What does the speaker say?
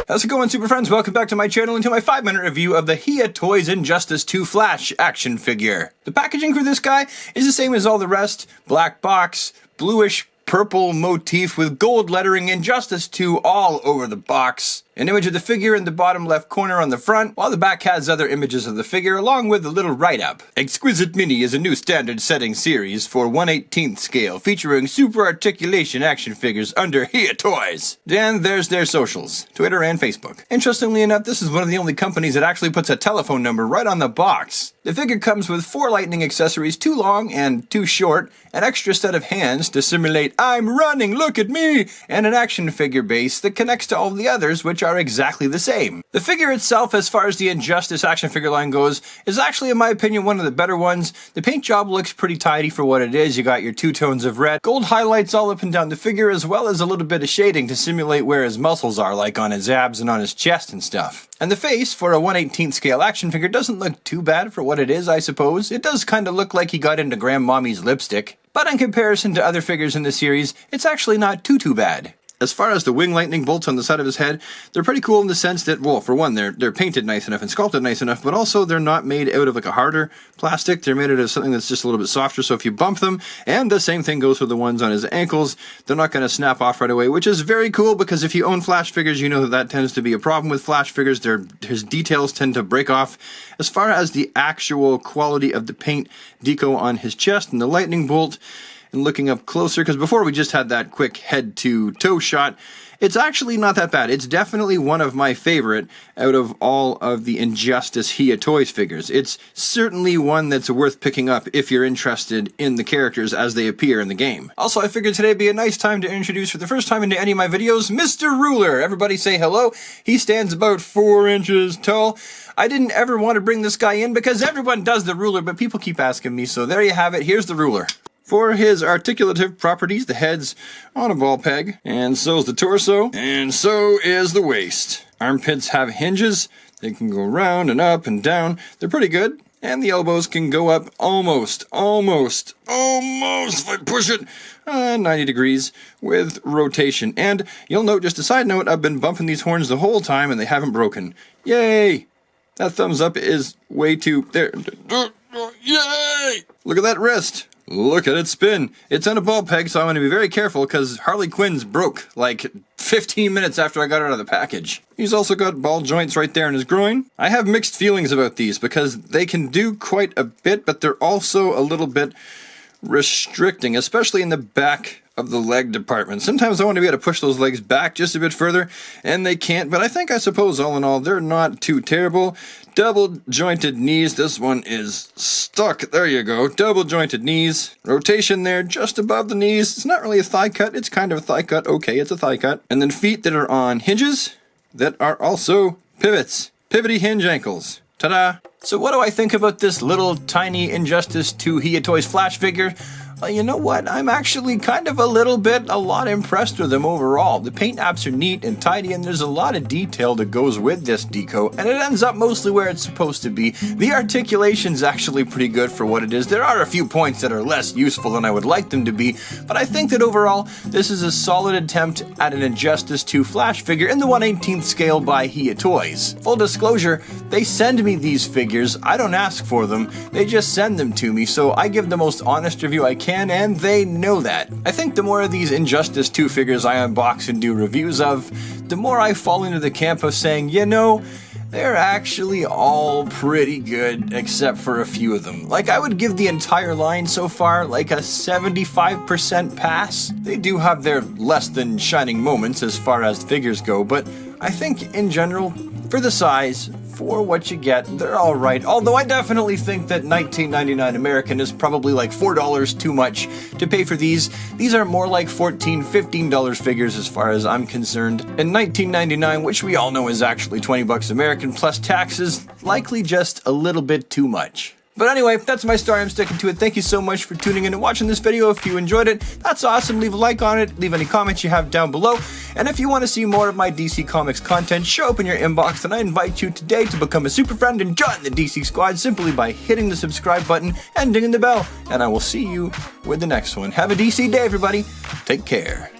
How's it going, super friends? Welcome back to my channel and to my 5-minute review of the HIYA Toys Injustice 2 Flash action figure. The packaging for this guy is the same as all the rest. Black box, bluish purple motif with gold lettering Injustice 2 all over the box. An image of the figure in the bottom left corner on the front, while the back has other images of the figure along with a little write-up. Exquisite Mini is a new standard setting series for 1/18th scale featuring super articulation action figures under HIYA Toys. And there's their socials, Twitter and Facebook. Interestingly enough, this is one of the only companies that actually puts a telephone number right on the box. The figure comes with 4 lightning accessories, 2 long and 2 short, an extra set of hands to simulate "I'm running, look at me," and an action figure base that connects to all the others, which are exactly the same. The figure itself, as far as the Injustice action figure line goes, is actually, in my opinion, one of the better ones. The paint job looks pretty tidy for what it is. You got your 2 tones of red, gold highlights all up and down the figure, as well as a little bit of shading to simulate where his muscles are, like on his abs and on his chest and stuff. And the face, for a 1/18th scale action figure, doesn't look too bad for what it is, I suppose. It does kind of look like he got into Grandmommy's lipstick. But in comparison to other figures in the series, it's actually not too bad. As far as the wing lightning bolts on the side of his head, they're pretty cool in the sense that, well, for one, they're painted nice enough and sculpted nice enough, but also they're not made out of like a harder plastic. They're made out of something that's just a little bit softer, so if you bump them, and the same thing goes for the ones on his ankles, they're not going to snap off right away, which is very cool because if you own Flash figures, you know that tends to be a problem with Flash figures. His details tend to break off. As far as the actual quality of the paint deco on his chest and the lightning bolt, and looking up closer, because before we just had that quick head-to-toe shot, it's actually not that bad. It's definitely one of my favorite out of all of the Injustice HIYA Toys figures. It's certainly one that's worth picking up if you're interested in the characters as they appear in the game. Also, I figured today would be a nice time to introduce for the first time into any of my videos, Mr. Ruler. Everybody say hello. He stands about 4 inches tall. I didn't ever want to bring this guy in because everyone does the ruler, but people keep asking me, so there you have it. Here's the ruler. For his articulative properties, the head's on a ball peg, and so's the torso, and so is the waist. Armpits have hinges. They can go round and up and down. They're pretty good. And the elbows can go up almost, if I push it, 90 degrees with rotation. And you'll note, just a side note, I've been bumping these horns the whole time and they haven't broken. Yay! That thumbs up is way too... there. Yay! Look at that wrist. Look at it spin. It's on a ball peg, so I'm going to be very careful because Harley Quinn's broke like 15 minutes after I got it out of the package. He's also got ball joints right there in his groin. I have mixed feelings about these because they can do quite a bit, but they're also a little bit restricting, especially in the back of the leg department. Sometimes I want to be able to push those legs back just a bit further, and they can't, but I suppose all in all, they're not too terrible. Double jointed knees. This one is stuck. There you go. Double jointed knees. Rotation there just above the knees. It's not really a thigh cut. It's kind of a thigh cut. Okay, it's a thigh cut. And then feet that are on hinges that are also pivots. Pivoty hinge ankles. Ta-da! So what do I think about this little tiny Injustice 2 HIYA Toys Flash figure? Well, you know what? I'm actually kind of a lot impressed with them overall. The paint apps are neat and tidy, and there's a lot of detail that goes with this deco, and it ends up mostly where it's supposed to be. The articulation's actually pretty good for what it is. There are a few points that are less useful than I would like them to be, but I think that overall, this is a solid attempt at an Injustice 2 Flash figure in the 1/18th scale by HIYA Toys. Full disclosure, they send me these figures. I don't ask for them. They just send them to me, so I give the most honest review I can, and they know that. I think the more of these Injustice 2 figures I unbox and do reviews of, the more I fall into the camp of saying, you know, they're actually all pretty good, except for a few of them. Like, I would give the entire line so far like a 75% pass. They do have their less than shining moments as far as figures go, but I think in general, for the size, for what you get, they're alright. Although I definitely think that $19.99 American is probably like $4 too much to pay for these. These are more like $14, $15 figures as far as I'm concerned. And $19.99, which we all know is actually 20 bucks American plus taxes, likely just a little bit too much. But anyway, that's my story. I'm sticking to it. Thank you so much for tuning in and watching this video. If you enjoyed it, that's awesome. Leave a like on it. Leave any comments you have down below. And if you want to see more of my DC Comics content show up in your inbox, then I invite you today to become a super friend and join the DC Squad simply by hitting the subscribe button and dinging the bell. And I will see you with the next one. Have a DC day, everybody. Take care.